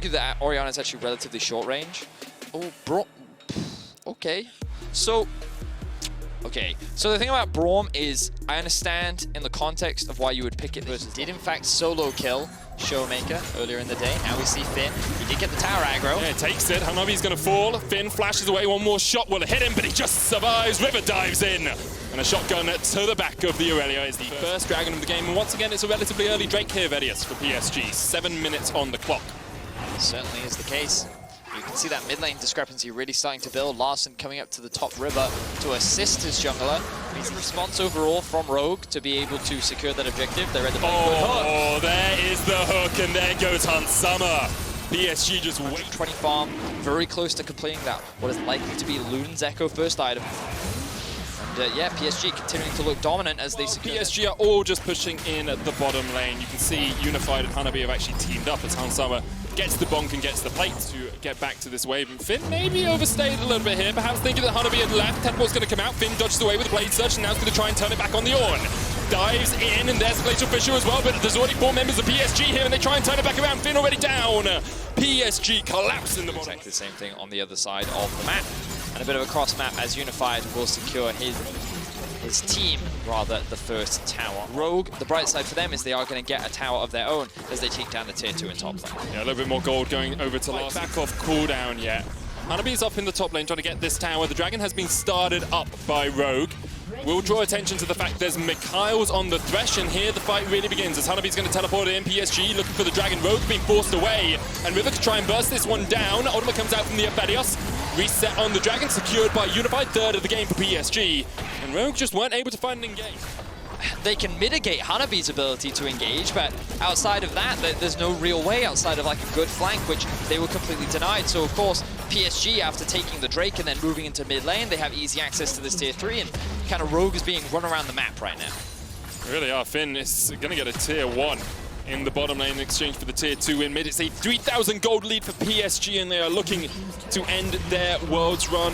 argue that Orianna is actually relatively short range. Oh, bro. Okay. So the thing about Braum is, I understand in the context of why you would pick it versus... Did in fact solo kill Showmaker earlier in the day. Now we see Finn. He did get the tower aggro. Yeah, takes it. Hanabi's going to fall. Finn flashes away. One more shot will hit him, but he just survives. River dives in. And a shotgun to the back of the Aurelia is the first Dragon of the game. And once again, it's a relatively early Drake here, Vedius, for PSG. 7 minutes on the clock. It certainly is the case. You can see that mid lane discrepancy really starting to build. Larson coming up to the top river to assist his jungler. Needs a response overall from Rogue to be able to secure that objective. They're at the hook. There is the hook, and there goes Hansama. PSG just wait. 20 farm, very close to completing that. What is likely to be Luden's Echo first item. And yeah, PSG continuing to look dominant as they secure PSG are all just pushing in at the bottom lane. You can see Unified and Hanabi have actually teamed up as Hansama gets the bonk and gets the plate to get back to this wave. And Finn maybe overstayed a little bit here, perhaps thinking that Hanabi had left. Temple's going to come out. Finn dodges away with the blade search, and now he's going to try and turn it back on the Ornn. Dives in, and there's Glacial Fissure as well, but there's already 4 members of PSG here, and they try and turn it back around. Finn already down. PSG collapse in the bottom. Exactly the same thing on the other side of the map. And a bit of a cross map as Unified will secure his team, rather, the first tower. Rogue, the bright side for them is they are going to get a tower of their own as they take down the tier 2 in top lane. Yeah, a little bit more gold going over to Larson. Back off cooldown yet. Hanabi's up in the top lane trying to get this tower. The Dragon has been started up by Rogue. We'll draw attention to the fact there's Mikhail's on the Thresh, and here the fight really begins as Hanabi's going to teleport in. PSG looking for the Dragon. Rogue being forced away, and River to try and burst this one down. Ultimate comes out from the Aphelios. Reset on the Dragon, secured by Unified, third of the game for PSG. And Rogue just weren't able to find an engage. They can mitigate Hanabi's ability to engage, but outside of that, there's no real way outside of like a good flank, which they were completely denied. So of course, PSG, after taking the Drake and then moving into mid lane, they have easy access to this tier 3, and kind of Rogue is being run around the map right now. Really are. Finn is going to get a tier 1 in the bottom lane in exchange for the tier 2 in mid. It's a 3,000 gold lead for PSG, and they are looking to end their world's run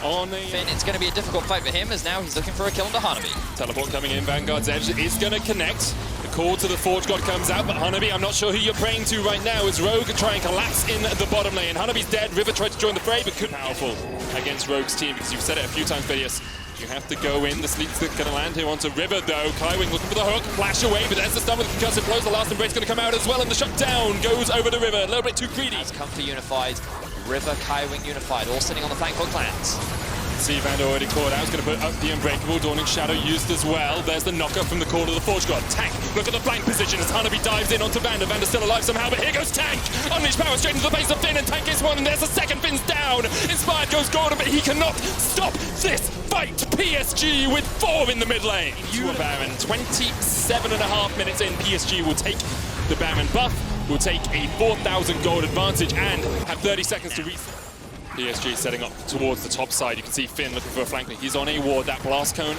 on a... Finn, it's going to be a difficult fight for him, as now he's looking for a kill into Hanabi. Teleport coming in, Vanguard's Edge is going to connect. The call to the Forge God comes out, but Hanabi, I'm not sure who you're praying to right now, as Rogue try and collapse in the bottom lane. Hanabi's dead, River tried to join the fray, but couldn't. Powerful against Rogue's team, because you've said it a few times, Vedius. You have to go in. The sleep's going to land here onto River, though. Kaiwing looking for the hook, flash away, but there's the stun with the concussive blows. The last embrace going to come out as well, and the shutdown goes over the River. A little bit too greedy. Has come for Unified. River, Kaiwing, Unified, all sitting on the flank hook lands. See Vander already caught out. He's going to put up the Unbreakable. Dawning Shadow used as well. There's the knocker from the call of the Forge God. Tank, look at the flank position as Hanabi dives in onto Vander. Vander's still alive somehow, but here goes Tank. Unleash power straight into the face of Finn, and Tank is one, and there's the second. Finn's down. Inspired goes Gordon, but he cannot stop this fight. PSG with 4 in the mid lane. To a Baron. 27.5 minutes in. PSG will take the Baron buff, will take a 4,000 gold advantage, and have 30 seconds to reset. PSG setting up towards the top side. You can see Finn looking for a flank. He's on a ward. That blast cone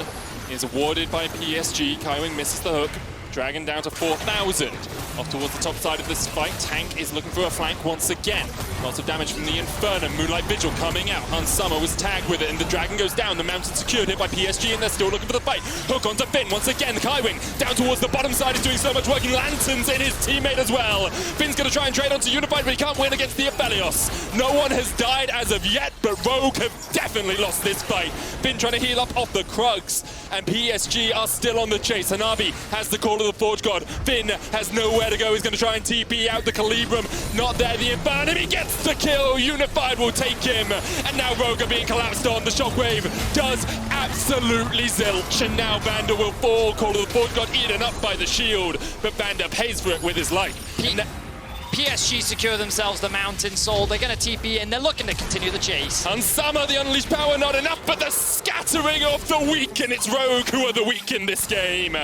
is awarded by PSG. Kaiwing misses the hook. Dragon down to 4,000. Off towards the top side of this fight. Tank is looking for a flank once again. Lots of damage from the Inferno. Moonlight Vigil coming out. Hansama was tagged with it, and the Dragon goes down. The Mountain secured here by PSG, and they're still looking for the fight. Hook onto Finn once again. Kaiwing down towards the bottom side is doing so much working. Lanterns in his teammate as well. Finn's going to try and trade onto Unified, but he can't win against the Aphelios. No one has died as of yet, but Rogue have definitely lost this fight. Finn trying to heal up off the Krugs, and PSG are still on the chase. Hanabi has the call of the Forge God. Finn has nowhere to go. He's going to try and TP out the Calibrum. Not there, the Inferno. He gets the kill. Unified will take him. And now Rogue are being collapsed on. The Shockwave does absolutely zilch. And now Vander will fall. Call of the Forge God eaten up by the shield. But Vander pays for it with his life. PSG secure themselves the Mountain Soul. They're going to TP in. They're looking to continue the chase. Hansama, the Unleashed Power, not enough, but the scattering of the weak, and it's Rogue who are the weak in this game.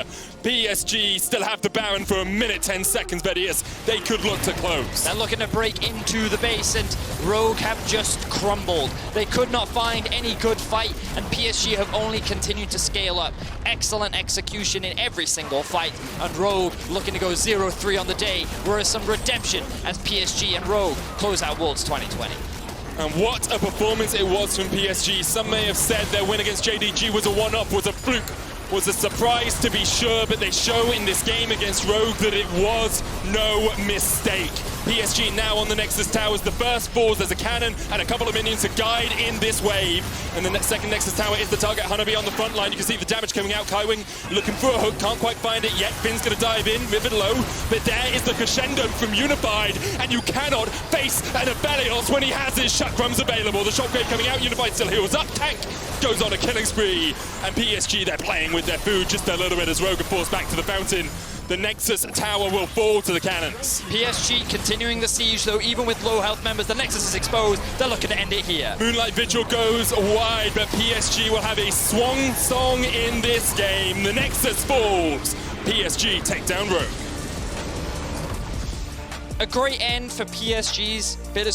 PSG still have the Baron for 1 minute 10 seconds, Vedius. They could look to close. They're looking to break into the base, and Rogue have just crumbled. They could not find any good fight, and PSG have only continued to scale up. Excellent execution in every single fight, and Rogue looking to go 0-3 on the day, whereas some redemption as PSG and Rogue close out Worlds 2020. And what a performance it was from PSG. Some may have said their win against JDG was a one-off, was a fluke, was a surprise to be sure, but they show in this game against Rogue that it was no mistake. PSG now on the Nexus towers. The first falls, there's a cannon and a couple of minions to guide in this wave. And the second Nexus tower is the target. Hanabi on the front line. You can see the damage coming out. Kaiwing looking for a hook, can't quite find it yet. Finn's gonna dive in, Vivid low. But there is the crescendo from Unified. And you cannot face an Abelios when he has his Chakrams available. The shockwave coming out, Unified still heals up. Tank goes on a killing spree. And PSG, they're playing with their food just a little bit as Rogue are forced back to the fountain. The Nexus tower will fall to the cannons. PSG continuing the siege, though, even with low health members. The Nexus is exposed. They're looking to end it here. Moonlight Vigil goes wide, but PSG will have a swan song in this game. The Nexus falls. PSG take down Rogue. A great end for PSG's bit of